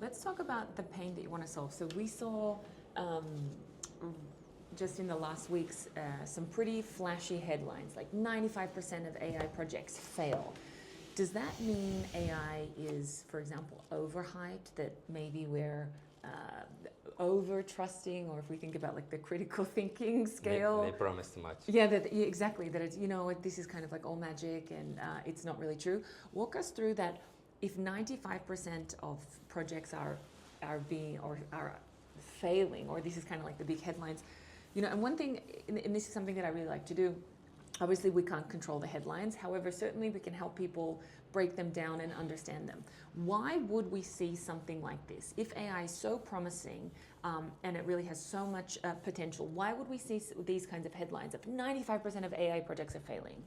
let's talk about the pain that you want to solve. So we saw just in the last weeks some pretty flashy headlines, like 95% of AI projects fail. Does that mean AI is, for example, overhyped, that maybe we're over trusting, or if we think about like the critical thinking scale? They promise too much. Yeah, exactly. That it's, this is kind of like all magic and it's not really true. Walk us through that. If 95% of projects are being or are failing, or this is kind of like the big headlines, and one thing, and this is something that I really like to do. Obviously, we can't control the headlines. However, certainly we can help people break them down and understand them. Why would we see something like this? If AI is so promising and it really has so much potential, why would we see these kinds of headlines of 95% of AI projects are failing?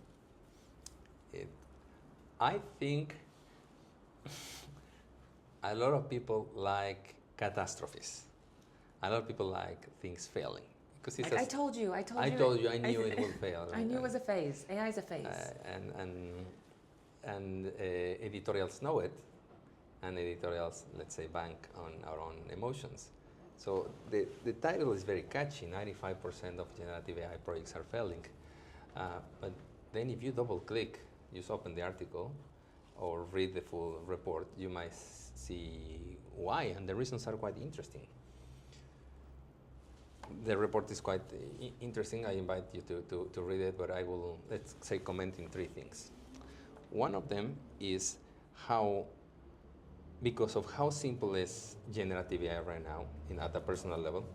I think a lot of people like catastrophes. A lot of people like things failing. I told you. I knew it would fail. Right? I knew it was a phase. AI is a phase. And editorials know it, and editorials, let's say, bank on our own emotions. So the title is very catchy. 95% of generative AI projects are failing. But then if you double click, just open the article or read the full report, you might see why, and the reasons are quite interesting. The report is quite interesting. I invite you to read it, but I will, let's say, comment in three things. One of them is how, because of how simple is generative AI right now at a personal level,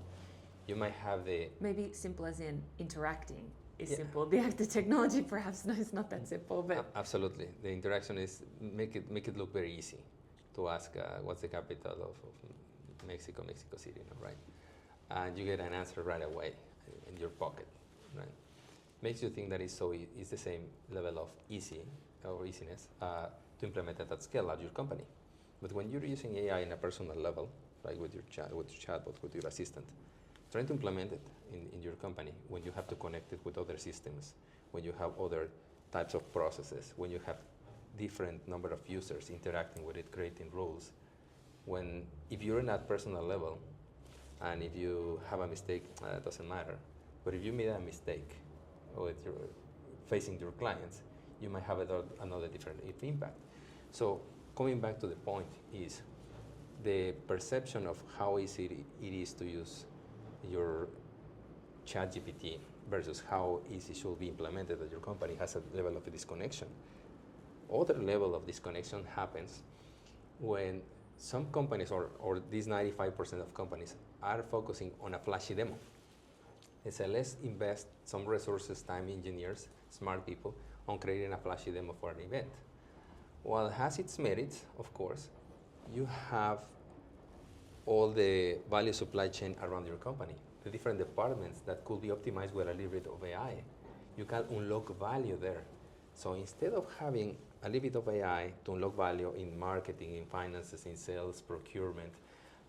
you might have the... Maybe simple as in interacting is simple. The technology perhaps is not that simple, but... Absolutely. The interaction is, make it look very easy to ask what's the capital of Mexico City, right? And you get an answer right away in your pocket, right? Makes you think that it's the same level of easiness to implement it at scale at your company. But when you're using AI in a personal level, like with your chatbot, with your assistant, trying to implement it in your company, when you have to connect it with other systems, when you have other types of processes, when you have different number of users interacting with it, creating rules, if you're in that personal level, and if you have a mistake, it doesn't matter. But if you made a mistake with facing your clients, you might have another different impact. So coming back to the point is the perception of how easy it is to use your ChatGPT versus how easy it should be implemented at your company has a level of disconnection. Other level of disconnection happens when some companies, or these 95% of companies, are focusing on a flashy demo. They say, let's invest some resources, time, engineers, smart people, on creating a flashy demo for an event. While it has its merits, of course, you have all the value supply chain around your company, the different departments that could be optimized with a little bit of AI. You can unlock value there. So instead of having a little bit of AI to unlock value in marketing, in finances, in sales, procurement,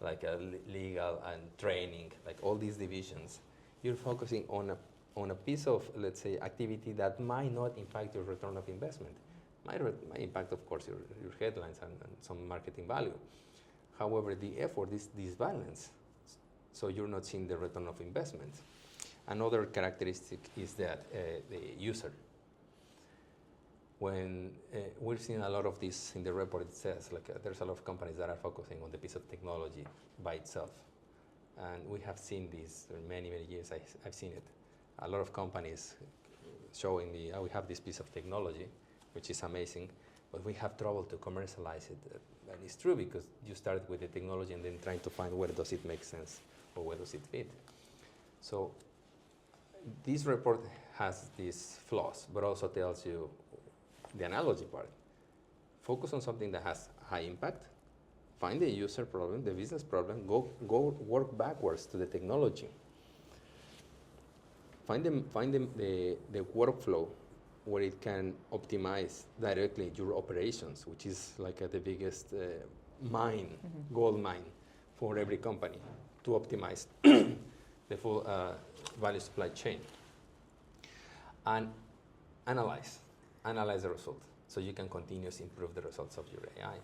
like legal and training, like all these divisions, you're focusing on a piece of, let's say, activity that might not impact your return of investment. Might impact, of course, your headlines and some marketing value. However, the effort is disbalanced, so you're not seeing the return of investment. Another characteristic is that the user. When we're seeing a lot of this in the report, it says there's a lot of companies that are focusing on the piece of technology by itself. And we have seen this for many, many years. I've seen it. A lot of companies showing me, we have this piece of technology, which is amazing, but we have trouble to commercialize it. And it's true, because you start with the technology and then trying to find where does it make sense or where does it fit. So this report has these flaws, but also tells you the analogy part. Focus on something that has high impact, find the user problem, the business problem, go work backwards to the technology. Find the workflow where it can optimize directly your operations, which is like the biggest gold mine for every company to optimize the full value supply chain. And analyze the result so you can continuously improve the results of your AI.